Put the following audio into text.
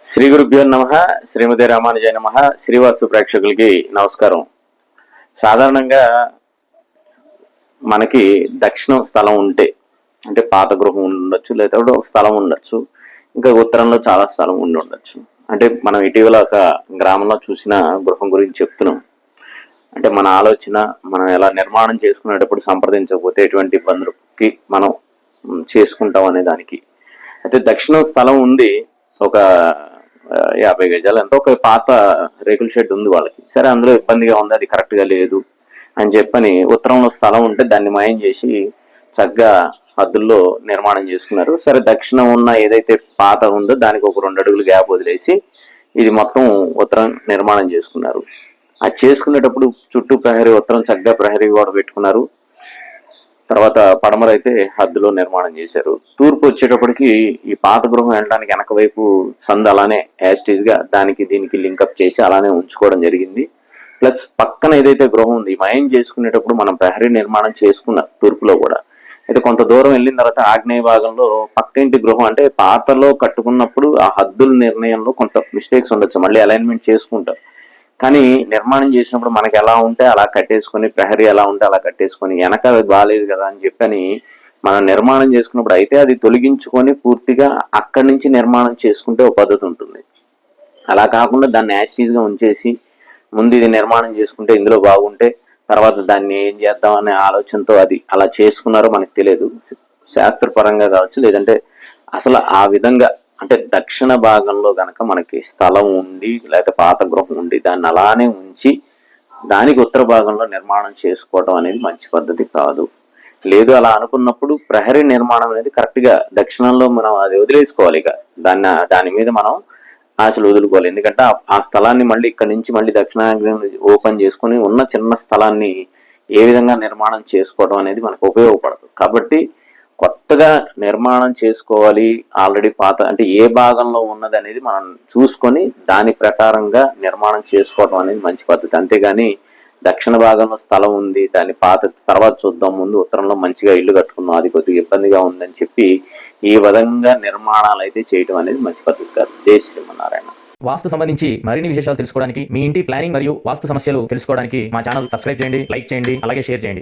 శ్రీ గురుభ్యో నమః. శ్రీమతి రామానుజాయ నమః. శ్రీవాస్తు ప్రేక్షకులకి నమస్కారం. సాధారణంగా మనకి దక్షిణం స్థలం ఉంటే, అంటే పాత గృహం ఉండొచ్చు, లేదా ఒక స్థలం ఉండొచ్చు, ఇంకా ఉత్తరంలో చాలా స్థలం ఉండి ఉండొచ్చు. అంటే మనం ఇటీవల ఒక గ్రామంలో చూసిన గృహం గురించి చెప్తున్నాం. అంటే మన ఆలోచన, మనం ఎలా నిర్మాణం చేసుకునేటప్పుడు సంప్రదించకపోతే ఎటువంటి ఇబ్బందులకి మనం చేసుకుంటాం అనే దానికి. అయితే దక్షిణం స్థలం ఉంది, ఒక 50 గజాలు ఎంతో, ఒక పాత రేకుల షెడ్ ఉంది వాళ్ళకి. సరే, అందులో ఇబ్బందిగా ఉంది, అది కరెక్ట్గా లేదు అని చెప్పని ఉత్తరంలో స్థలం ఉంటే దాన్ని మాయం చేసి చక్కగా హద్దుల్లో నిర్మాణం చేసుకున్నారు. సరే, దక్షిణం ఉన్న ఏదైతే పాత ఉందో దానికి ఒక 2 అడుగులు గ్యాప్ వదిలేసి ఇది మొత్తం ఉత్తరం నిర్మాణం చేసుకున్నారు. అది చేసుకునేటప్పుడు చుట్టూ ప్రహరీ, ఉత్తరం చక్కగా ప్రహరీ గోడ పెట్టుకున్నారు. తర్వాత పడమరైతే హద్దులో నిర్మాణం చేశారు. తూర్పు వచ్చేటప్పటికి ఈ పాత గృహం వెళ్ళడానికి వెనక వైపు సందు అలానే యాస్టీజ్ గా దానికి దీనికి లింకప్ చేసి అలానే ఉంచుకోవడం జరిగింది. ప్లస్ పక్కన ఏదైతే గృహం ఉంది, మయం చేసుకునేటప్పుడు మనం ప్రహరీ నిర్మాణం చేసుకున్నాం తూర్పులో కూడా. అయితే కొంత దూరం వెళ్ళిన తర్వాత ఆగ్నేయ భాగంలో పక్క ఇంటి గృహం, అంటే పాతలో కట్టుకున్నప్పుడు ఆ హద్దుల నిర్ణయంలో కొంత మిస్టేక్స్ ఉండొచ్చు, మళ్ళీ అలైన్మెంట్ చేసుకుంటారు. కానీ నిర్మాణం చేసినప్పుడు మనకి ఎలా ఉంటే అలా కట్టేసుకొని, ప్రహరీ ఎలా ఉంటే అలా కట్టేసుకొని, వెనక అది బాగాలేదు కదా అని చెప్పని మనం నిర్మాణం చేసుకున్నప్పుడు అయితే అది తొలగించుకొని పూర్తిగా అక్కడి నుంచి నిర్మాణం చేసుకుంటే ఒక పద్ధతి ఉంటుంది. అలా కాకుండా దాన్ని యాస్టీజ్గా ఉంచేసి ముందు ఇది నిర్మాణం చేసుకుంటే ఇందులో బాగుంటే తర్వాత దాన్ని ఏం చేద్దాం అనే ఆలోచనతో అది అలా చేసుకున్నారో మనకు తెలియదు. శాస్త్రపరంగా కావచ్చు, లేదంటే అసలు ఆ విధంగా, అంటే దక్షిణ భాగంలో గనక మనకి స్థలం ఉండి లేకపోతే పాత గృహం ఉండి దాన్ని అలానే ఉంచి దానికి ఉత్తర భాగంలో నిర్మాణం చేసుకోవడం అనేది మంచి పద్ధతి కాదు. లేదు అలా అనుకున్నప్పుడు ప్రహరీ నిర్మాణం అనేది కరెక్ట్గా దక్షిణంలో మనం అది వదిలేసుకోవాలి. ఇక దాని మీద మనం ఆశలు వదులుకోవాలి. ఎందుకంటే ఆ స్థలాన్ని మళ్ళీ ఇక్కడ నుంచి మళ్ళీ దక్షిణాగ్ని ఓపెన్ చేసుకుని ఉన్న చిన్న స్థలాన్ని ఏ విధంగా నిర్మాణం చేసుకోవడం అనేది మనకు ఉపయోగపడదు. కాబట్టి కొత్తగా నిర్మాణం చేసుకోవాలి, ఆల్రెడీ పాత అంటే ఏ భాగంలో ఉన్నది అనేది మనం చూసుకొని దాని ప్రకారంగా నిర్మాణం చేసుకోవడం అనేది మంచి పద్ధతి. అంతేగాని దక్షిణ భాగంలో స్థలం ఉంది, దాని పాత తర్వాత చూద్దాం, ముందు ఉత్తరంలో మంచిగా ఇల్లు కట్టుకుందాం, అది కొద్దిగా ఇబ్బందిగా ఉందని చెప్పి ఈ విధంగా నిర్మాణాలు అయితే చేయడం అనేది మంచి పద్ధతి కాదు. జై శ్రీమన్నారాయణ. వాస్తు సంబంధించి మరిన్ని విశేషాలు తెలుసుకోవడానికి, మీ ఇంటి ప్లానింగ్ మరియు వాస్తు సమస్యలు తెలుసుకోవడానికి మా ఛానల్ సబ్స్క్రైబ్ చేయండి, లైక్ చేయండి, అలాగే షేర్ చేయండి.